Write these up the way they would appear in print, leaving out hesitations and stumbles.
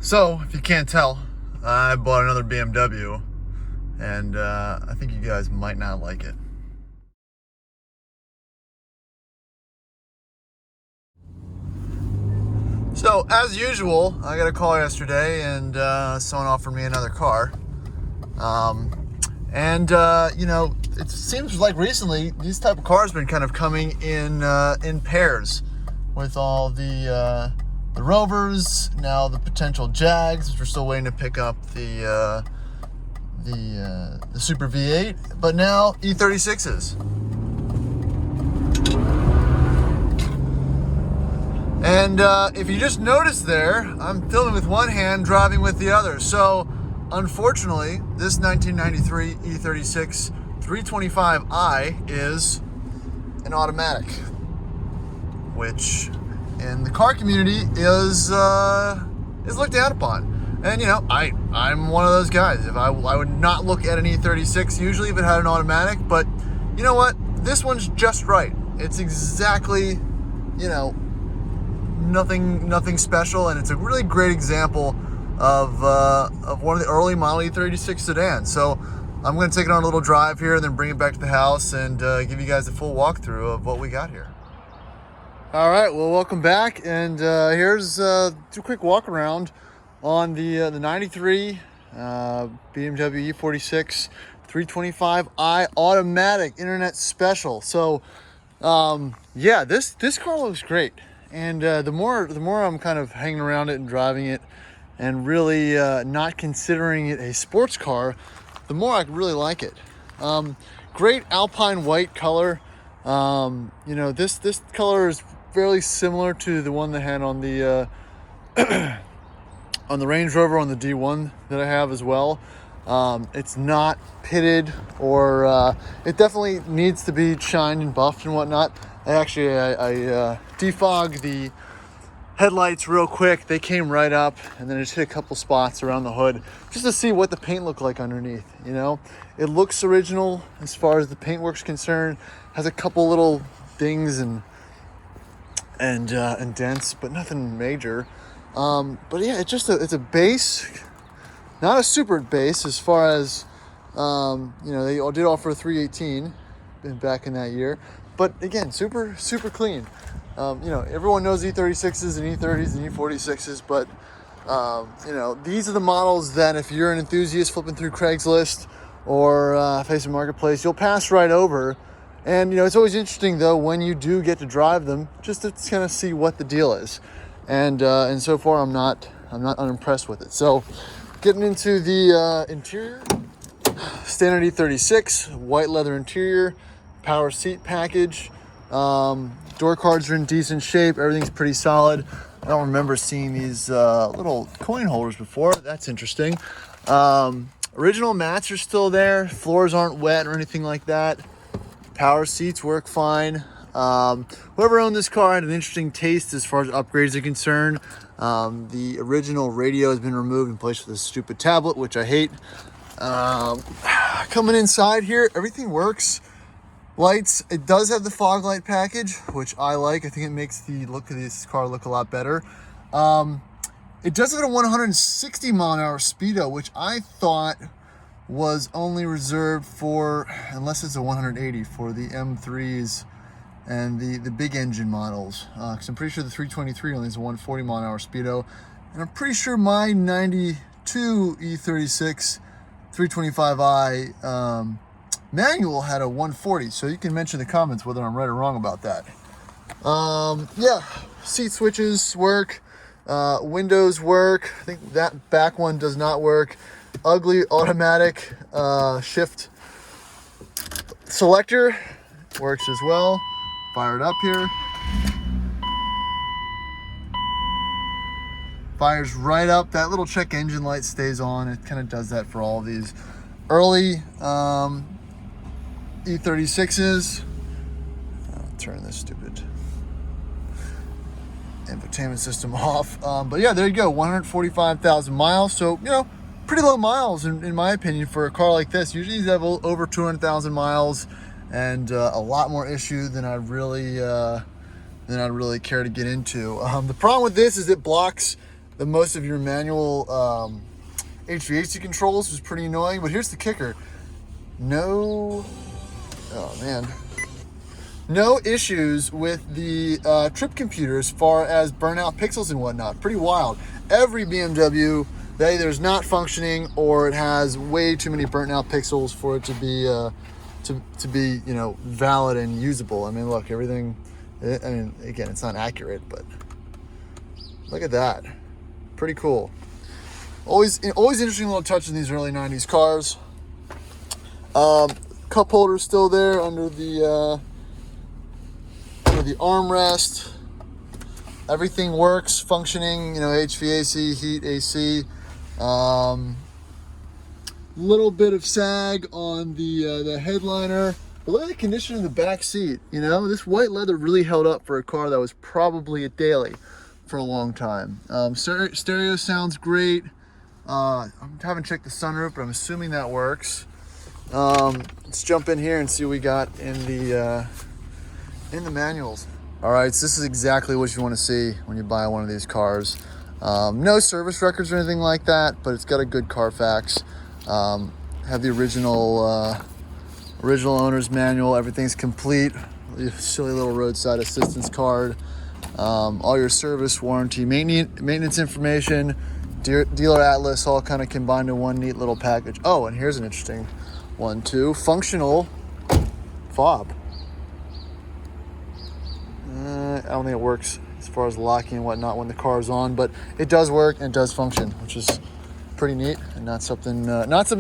So, if you can't tell, I bought another BMW, and I think you guys might not like it. So, as usual, I got a call yesterday, and someone offered me another car. It seems like recently these type of cars have been kind of coming in pairs, with all the Rovers, now the potential Jags, which we're still waiting to pick up the Super V8, but now E36s. And if you just noticed there, I'm filming with one hand, driving with the other. So, unfortunately, this 1993 E36 325i is an automatic, which in the car community is looked down upon. And I'm one of those guys. If I would not look at an E36 usually if it had an automatic, but you know what? This one's just right. It's exactly, nothing special, and it's a really great example of one of the early model E36 sedans. So I'm going to take it on a little drive here and then bring it back to the house and give you guys a full walkthrough of what we got here. All right, well, welcome back, and here's a quick walk around on the 93 BMW E46 325i automatic internet special. So yeah, this car looks great, and the more I'm kind of hanging around it and driving it and really not considering it a sports car, the more I really like it. Great alpine white color. This color is fairly similar to the one they had on the on the Range Rover, on the D1 that I have as well. It's not pitted, or it definitely needs to be shined and buffed and whatnot. I defogged the headlights real quick. They came right up, and then I just hit a couple spots around the hood just to see what the paint looked like underneath. It looks original as far as the paintwork's concerned. Has a couple little dings and dents, but nothing major. But yeah, it's a base, not a super base as far as they did offer a 318 back in that year, but again, super clean. Everyone knows E36s and E30s and E46s, but these are the models that if you're an enthusiast flipping through Craigslist or Facebook Marketplace, you'll pass right over. And it's always interesting though when you do get to drive them, just to kind of see what the deal is. And so far I'm not unimpressed with it. So getting into the interior, standard E36, white leather interior, power seat package. Door cards are in decent shape. Everything's pretty solid. I don't remember seeing these little coin holders before. That's interesting. Original mats are still there. Floors aren't wet or anything like that. Power seats work fine. Whoever owned this car had an interesting taste as far as upgrades are concerned. The original radio has been removed and placed with a stupid tablet, which I hate. Coming inside here, everything works. Lights, it does have the fog light package, which I like. I think it makes the look of this car look a lot better. It does have a 160 mile an hour speedo, which I thought was only reserved for, unless it's a 180, for the M3s and the big engine models. Because I'm pretty sure the 323 only has a 140 mile an hour speedo. And I'm pretty sure my 92 E36 325i manual had a 140. So you can mention in the comments whether I'm right or wrong about that. Yeah, seat switches work. Windows work. I think that back one does not work. Ugly automatic shift selector works as well. Fire it up here. Fires right up. That little check engine light stays on. It kind of does that for all of these early E36s. I'll turn this stupid infotainment system off. But yeah, there you go. 145,000 miles. So, pretty low miles in my opinion for a car like this. Usually these have over 200,000 miles and a lot more issue than I'd really care to get into. The problem with this is it blocks than most of your manual HVAC controls, which is pretty annoying. But here's the kicker. No issues with the trip computer as far as burnout pixels and whatnot. Pretty wild. Every BMW that either is not functioning or it has way too many burnt out pixels for it to be to be, you know, valid and usable. I mean, look, everything. I mean, again, it's not accurate, but look at that. Pretty cool. Always interesting little touches in these early 90s cars. Cup holder still there under the armrest. Everything works, functioning, you know, HVAC, heat, AC. Little bit of sag on the headliner. But look at the condition in the back seat. You know, this white leather really held up for a car that was probably a daily for a long time. Stereo sounds great. I haven't checked the sunroof, but I'm assuming that works. Let's jump in here and see what we got in the manuals. All right, so this is exactly what you want to see when you buy one of these cars. No service records or anything like that, but it's got a good Carfax. Have the original owner's manual. Everything's complete. Silly little roadside assistance card. All your service, warranty, maintenance information, dealer atlas, all kind of combined in one neat little package. Oh, and here's an interesting one too. Functional fob. I don't think it works as far as locking and whatnot when the car is on, but it does work and it does function, which is pretty neat and not something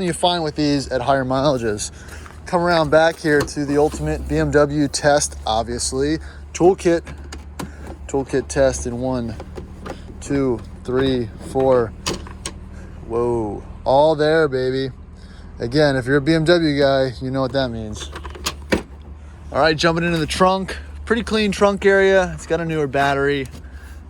you find with these at higher mileages. Come around back here to the ultimate BMW test, obviously. Toolkit test in 1, 2, 3, 4. Whoa, all there, baby. Again, if you're a BMW guy, you know what that means. All right, jumping into the trunk. Pretty clean trunk area. It's got a newer battery.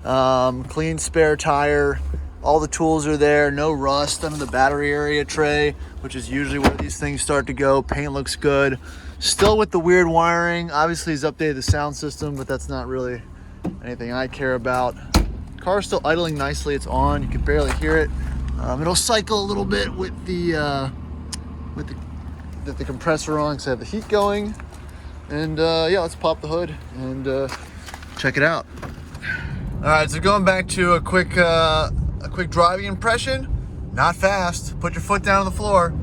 Clean spare tire. All the tools are there. No rust under the battery area tray, which is usually where these things start to go. Paint looks good. Still with the weird wiring. Obviously, he's updated the sound system, but that's not really anything I care about. Car's still idling nicely. It's on. You can barely hear it. It'll cycle a little bit with the compressor on because I have the heat going. And yeah, let's pop the hood and check it out. All right, so going back to a quick driving impression. Not fast. Put your foot down on the floor.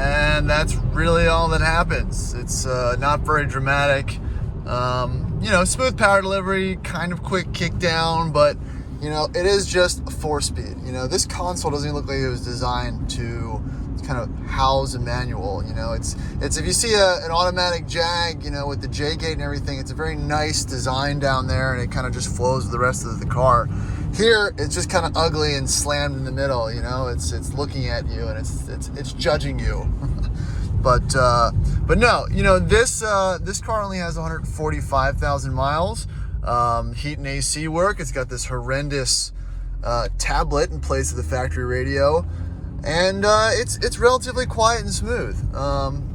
And that's really all that happens. It's not very dramatic. You know, smooth power delivery, kind of quick kick down, but you know, it is just a 4-speed. You know, this console doesn't even look like it was designed to kind of house a manual. You know, it's if you see an automatic Jag, you know, with the J gate and everything, it's a very nice design down there, and it kind of just flows with the rest of the car. Here, it's just kind of ugly and slammed in the middle. You know, it's looking at you and it's judging you. But no, you know, this car only has 145,000 miles. Heat and AC work. It's got this horrendous tablet in place of the factory radio. And it's relatively quiet and smooth.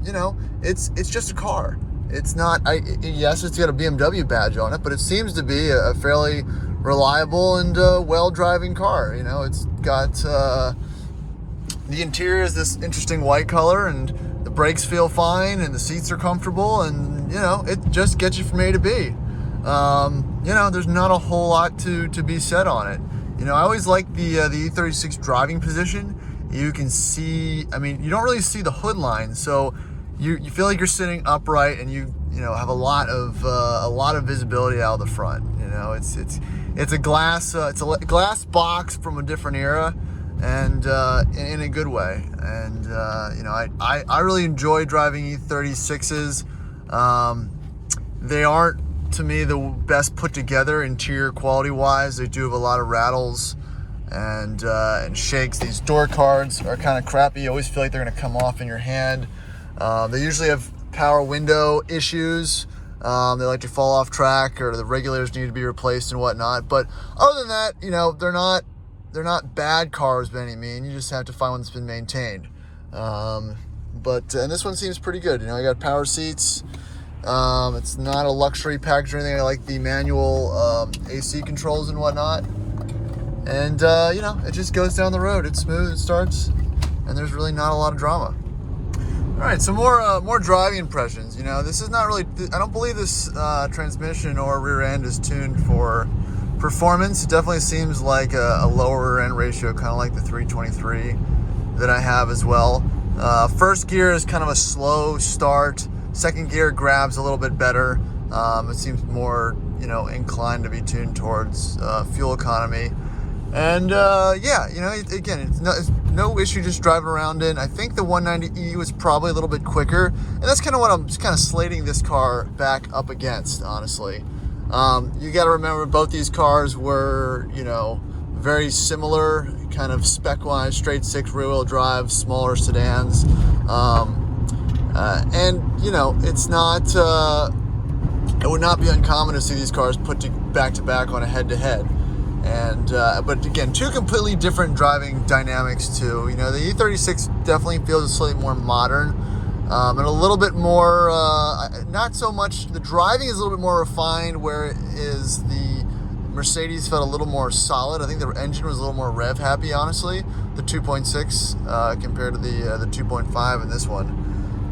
You know, it's just a car. It's not. Yes, it's got a BMW badge on it, but it seems to be a fairly reliable and well-driving car. You know, it's got the interior is this interesting white color, and the brakes feel fine, and the seats are comfortable, and you know, it just gets you from A to B. You know, there's not a whole lot to be said on it. You know, I always like the E36 driving position. You can see, I mean, you don't really see the hood line, so you feel like you're sitting upright, and you know, have a lot of visibility out of the front. You know, it's a glass box from a different era, and in a good way. And you know, I really enjoy driving E36s. They aren't, to me, the best put together interior quality wise. They do have a lot of rattles and shakes. These door cards are kind of crappy. You always feel like they're going to come off in your hand. They usually have power window issues. They like to fall off track, or the regulators need to be replaced and whatnot. But other than that, you know, they're not bad cars by any means. You just have to find one that's been maintained. And this one seems pretty good. You know, I got power seats. It's not a luxury package or anything. I like the manual AC controls and whatnot. And, you know, it just goes down the road. It's smooth, it starts, and there's really not a lot of drama. All right, so more driving impressions. You know, this is not really, I don't believe this transmission or rear end is tuned for performance. It definitely seems like a lower rear end ratio, kind of like the 323 that I have as well. First gear is kind of a slow start. Second gear grabs a little bit better. It seems more, you know, inclined to be tuned towards fuel economy. And yeah, you know, again, it's no issue just driving around in. I think the 190E was probably a little bit quicker, and that's kind of what I'm just kind of slating this car back up against, honestly. You got to remember both these cars were, you know, very similar, kind of spec-wise, straight six rear-wheel drive, smaller sedans. And, you know, it's not, it would not be uncommon to see these cars put back to back on a head-to-head. And, but again, two completely different driving dynamics too. You know, the E36 definitely feels slightly more modern, and a little bit more, not so much, the driving is a little bit more refined, where it is the Mercedes felt a little more solid. I think the engine was a little more rev happy, honestly, the 2.6 compared to the 2.5 in this one.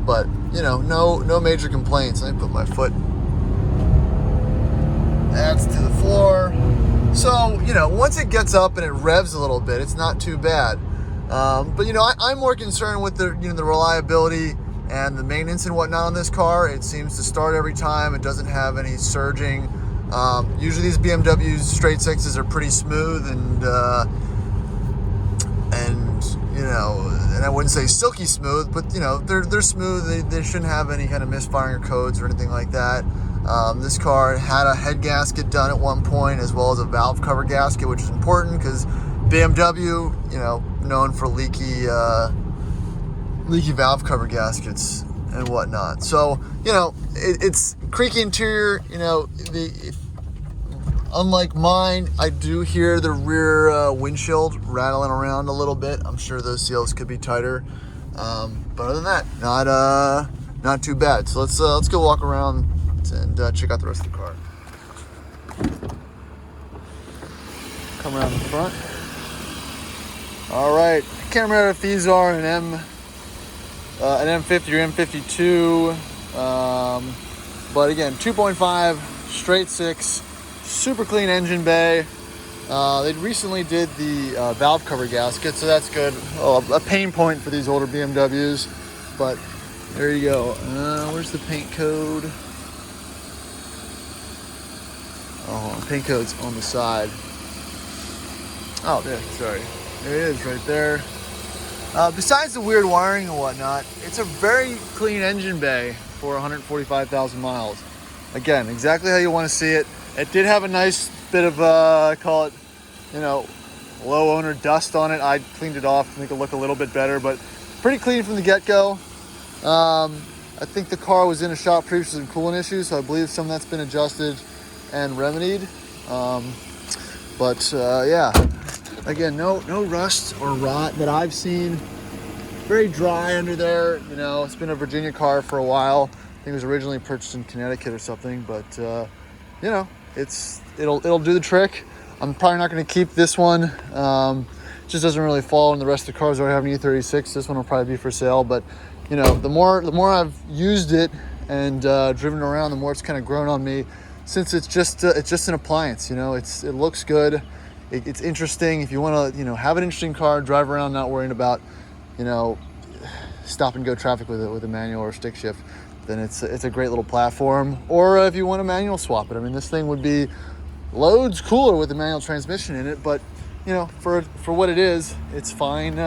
But, you know, no major complaints. Let me put my foot, that's to the floor. So, you know, once it gets up and it revs a little bit, it's not too bad. But, you know, I'm more concerned with the, you know, the reliability and the maintenance and whatnot on this car. It seems to start every time. It doesn't have any surging. Usually these BMWs straight sixes are pretty smooth and you know, and I wouldn't say silky smooth, but, you know, they're smooth. They shouldn't have any kind of misfiring codes or anything like that. This car had a head gasket done at one point, as well as a valve cover gasket, which is important because BMW, you know, known for leaky valve cover gaskets and whatnot. So, you know, it's creaky interior. You know, unlike mine, I do hear the rear windshield rattling around a little bit. I'm sure those seals could be tighter, but other than that, not too bad. So let's go walk around and check out the rest of the car. Come around the front. All right, I can't remember if these are an M50 or M52, but again, 2.5, straight six, super clean engine bay. They recently did the valve cover gasket, so that's good. A pain point for these older BMWs, but there you go. Where's the paint code? Oh, paint code's on the side. Oh, there, sorry. There it is, right there. Besides the weird wiring and whatnot, it's a very clean engine bay for 145,000 miles. Again, exactly how you want to see it. It did have a nice bit of, call it, you know, low owner dust on it. I cleaned it off to make it look a little bit better, but pretty clean from the get-go. I think the car was in a shop previously with some coolant issues, so I believe some of that's been adjusted and remedied. Yeah, again, no rust or rot that I've seen. Very dry under there. You know, it's been a Virginia car for a while. I think it was originally purchased in Connecticut or something, but you know, it'll do the trick. I'm probably not going to keep this one. Just doesn't really fall in the rest of the cars I have an E36. This one will probably be for sale, but you know, the more I've used it and driven around, the more it's kind of grown on me. Since it's just an appliance, you know, it looks good, it's interesting. If you want to, you know, have an interesting car, drive around, not worrying about, you know, stop and go traffic with a manual or stick shift, then it's a great little platform. Or if you want to manual swap it, I mean, this thing would be loads cooler with the manual transmission in it. But you know, for what it is, it's fine.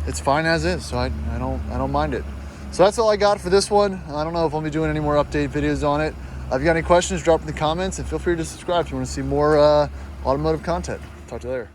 It's fine as is. So I don't mind it. So that's all I got for this one. I don't know if I'll be doing any more update videos on it. If you got any questions, drop in the comments, and feel free to subscribe if you want to see more automotive content. Talk to you later.